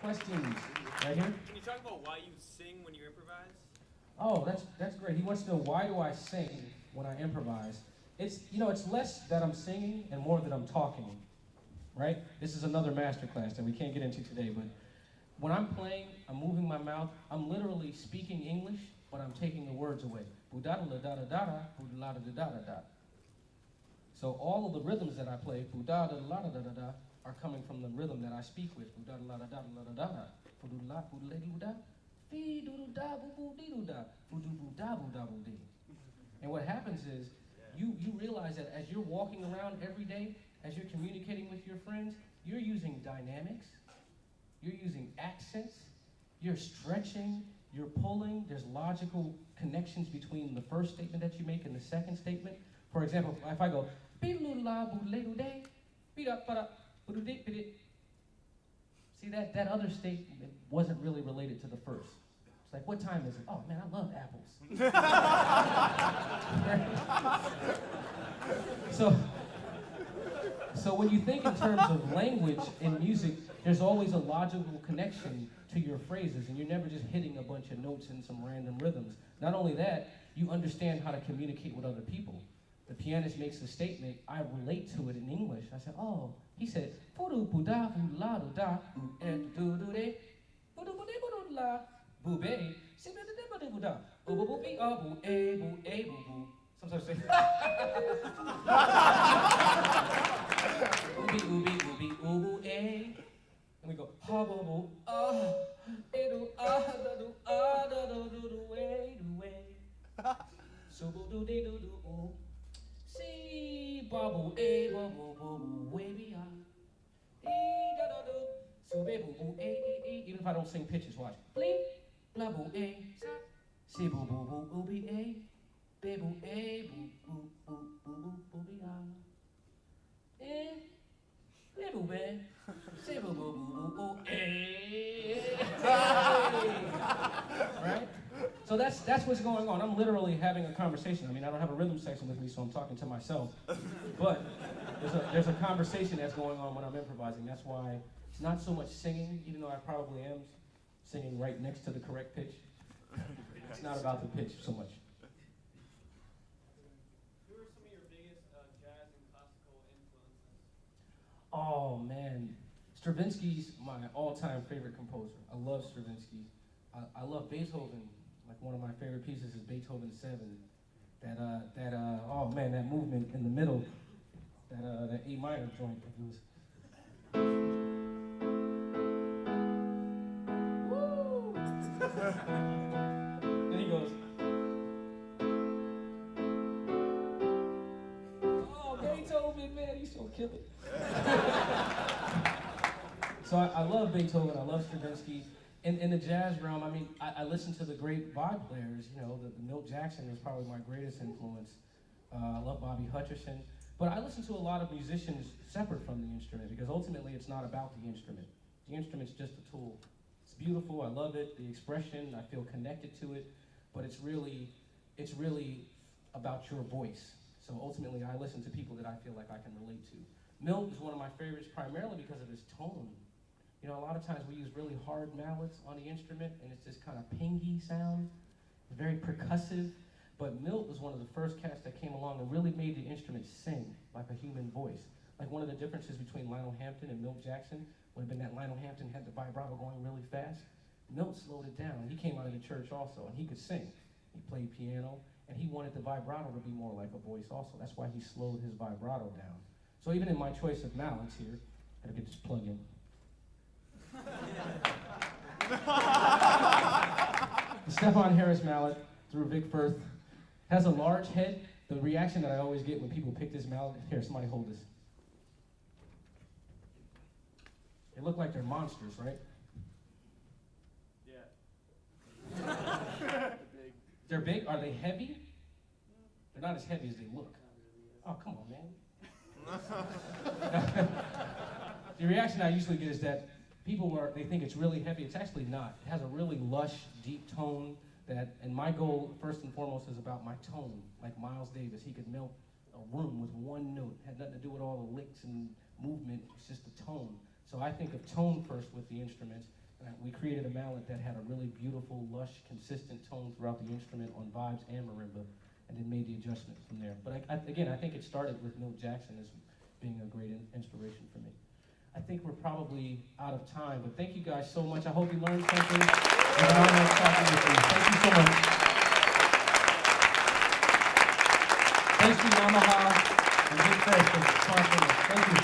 Questions? Right here? Can you talk about why you sing when you improvise? Oh, that's great. He wants to know, why do I sing when I improvise? It's less that I'm singing and more that I'm talking, right? This is another master class that we can't get into today, but when I'm playing, I'm moving my mouth, I'm literally speaking English, but I'm taking the words away. Boo-da-da-da-da-da-da, boo-da-da-da-da-da-da. So all of the rhythms that I play, boo-da-da-da-da-da-da, are coming from the rhythm that I speak with. Boo-da-da-da-da-da-da-da, boo-da-da-da, boo-da-da-da, fee-doo-da, boo-boo-dee-doo-da, boo-doo-boo-da-boo-da-boo-dee. And what happens is, you realize that as you're walking around every day, as you're communicating with your friends, you're using dynamics, you're using accents, you're stretching, you're pulling, there's logical connections between the first statement that you make and the second statement. For example, if I go, see that other statement wasn't really related to the first. It's like, what time is it? Oh man, I love apples. So when you think in terms of language in music, there's always a logical connection to your phrases, and you're never just hitting a bunch of notes in some random rhythms. Not only that, you understand how to communicate with other people. The pianist makes a statement, I relate to it in English. I said, oh, he said, sometimes I say, ooby, ooby, ooby, ooby, eh. And we go, ha, bo, bo, ah, edo, ah, da, do, ah, da, do, way, do, way. So, bo, do, de, do, do, oh. See, ba, bo, eh, ba, bo, bo, way, be, ah. Dee, da, da, do. So, be, bo, bo, eh, eh, eh. Even if I don't sing pitches, watch. Bling, blah, bo, eh, sa. See, bo, bo, bo, ooby, eh. Be, bo, eh, bo, bo, bo, bo, bo, bo, be, ah. Eh. Right? So that's what's going on. I'm literally having a conversation. I mean, I don't have a rhythm section with me, so I'm talking to myself. But there's a conversation that's going on when I'm improvising. That's why it's not so much singing, even though I probably am singing right next to the correct pitch. It's not about the pitch so much. Oh man, Stravinsky's my all-time favorite composer. I love Stravinsky. I love Beethoven. Like one of my favorite pieces is Beethoven 7. Oh man, that movement in the middle, that A minor joint. Woo! Then he goes. Oh, Beethoven, man, he's so killer. So I love Beethoven, I love Stravinsky. In the jazz realm, I mean, I listen to the great vibe players, the Milt Jackson is probably my greatest influence. I love Bobby Hutcherson. But I listen to a lot of musicians separate from the instrument because ultimately it's not about the instrument. The instrument's just a tool. It's beautiful, I love it, the expression, I feel connected to it, but it's really about your voice. So ultimately I listen to people that I feel like I can relate to. Milt is one of my favorites primarily because of his tone. A lot of times we use really hard mallets on the instrument and it's this kind of pingy sound. It's very percussive. But Milt was one of the first cats that came along and really made the instrument sing like a human voice. Like one of the differences between Lionel Hampton and Milt Jackson would have been that Lionel Hampton had the vibrato going really fast. Milt slowed it down. He came out of the church also and he could sing. He played piano and he wanted the vibrato to be more like a voice also. That's why he slowed his vibrato down. So even in my choice of mallets here, gotta get this plug in. The Stefon Harris mallet through Vic Firth has a large head. The reaction that I always get when people pick this mallet, here, somebody hold this. They look like they're monsters, right? Yeah. They're big? Are they heavy? They're not as heavy as they look. Oh, come on, man. The reaction I usually get is that they think it's really heavy. It's actually not. It has a really lush, deep tone and my goal, first and foremost, is about my tone. Like Miles Davis, he could melt a room with one note. It had nothing to do with all the licks and movement. It's just the tone. So I think of tone first with the instruments. We created a mallet that had a really beautiful, lush, consistent tone throughout the instrument on vibes and marimba, and then made the adjustment from there. But again, I think it started with Milt Jackson as being a great inspiration for me. I think we're probably out of time, but thank you guys so much. I hope you learned something. And I'm nice talking with you. Thank you so much. Thanks to Yamaha and Big Firth for sponsoring us. Thank you.